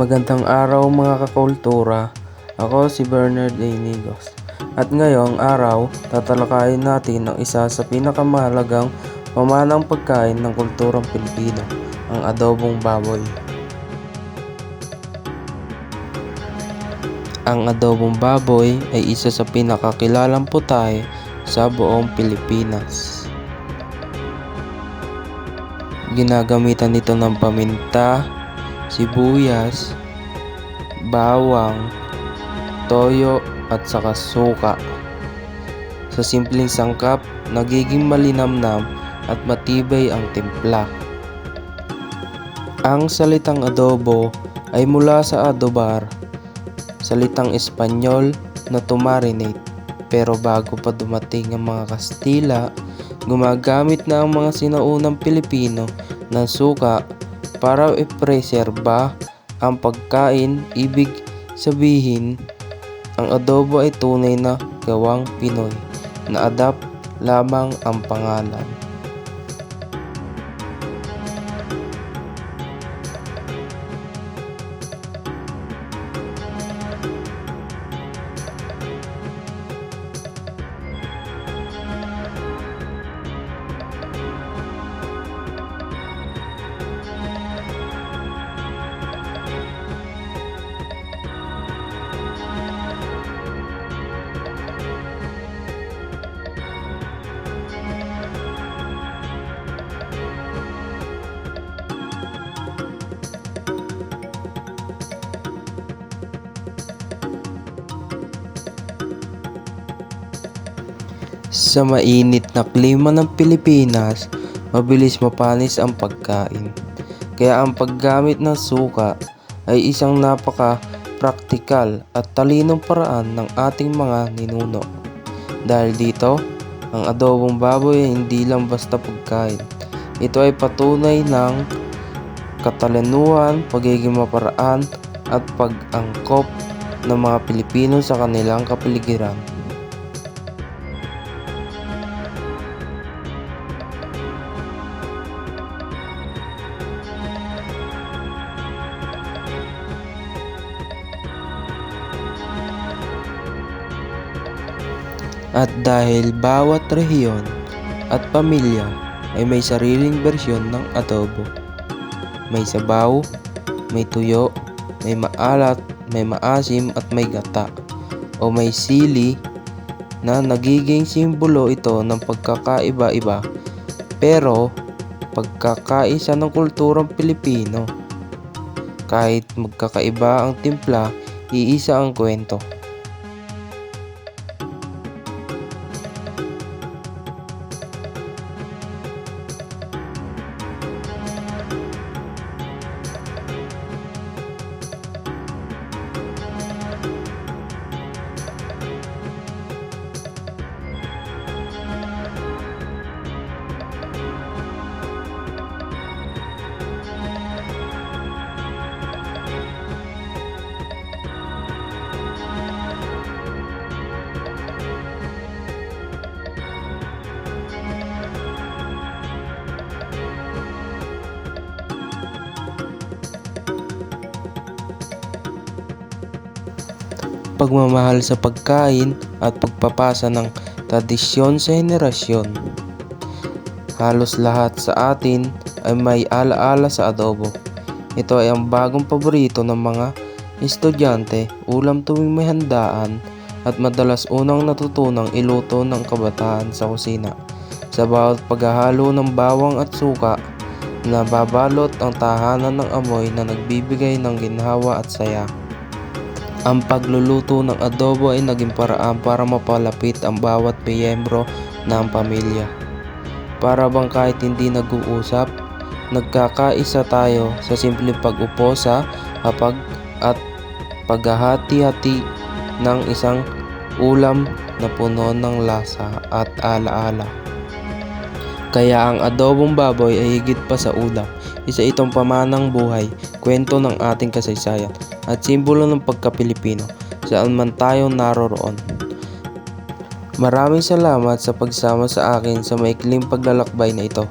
Magandang araw mga kakultura, ako si Bernard A. Nigos. At ngayong araw, tatalakayin natin ang isa sa pinakamahalagang pamanang pagkain ng kulturang Pilipino, ang adobong baboy. Ang adobong baboy ay isa sa pinakakilalang putahe sa buong Pilipinas. Ginagamitan nito ng paminta, sibuyas, bawang, toyo at saka suka. Sa simpleng sangkap, nagiging malinamnam at matibay ang timpla. Ang salitang adobo ay mula sa adobar, salitang Espanyol na to marinate. Pero bago pa dumating ang mga Kastila, gumagamit na ang mga sinaunang Pilipino ng suka para i-preserba ang pagkain. Ibig sabihin, ang adobo ay tunay na gawang Pinoy, na-adapt lamang ang pangalan. Sa mainit na klima ng Pilipinas, mabilis mapanis ang pagkain. Kaya ang paggamit ng suka ay isang napaka-praktikal at talinong paraan ng ating mga ninuno. Dahil dito, ang adobong baboy ay hindi lang basta pagkain. Ito ay patunay ng katalinuhan, pagiging maparaan at pag-angkop ng mga Pilipino sa kanilang kapaligiran. At dahil bawat rehiyon at pamilya ay may sariling bersyon ng adobo. May sabaw, may tuyo, may maalat, may maasim at may gata o may sili na nagiging simbolo ito ng pagkakaiba-iba pero pagkakaisa ng kulturang Pilipino. Kahit magkakaiba ang timpla, iisa ang kwento. Pagmamahal sa pagkain at pagpapasa ng tradisyon sa henerasyon. Halos lahat sa atin ay may alaala sa adobo. Ito ay ang bagong paborito ng mga estudyante, ulam tuwing may handaan at madalas unang natutunang iluto ng kabataan sa kusina. Sa bawat paghahalo ng bawang at suka, nababalot ang tahanan ng amoy na nagbibigay ng ginhawa at saya. Ang pagluluto ng adobo ay naging paraan para mapalapit ang bawat miyembro ng pamilya. Para bang kahit hindi nag-uusap, nagkakaisa tayo sa simpleng pag-upo sa hapag at paghahati-hati ng isang ulam na puno ng lasa at alaala. Kaya ang adobong baboy ay higit pa sa ulam. Isa itong pamanang buhay, kwento ng ating kasaysayan at simbolo ng pagka-Pilipino saan man tayo naroroon. Maraming salamat sa pagsama sa akin sa maikling paglalakbay na ito.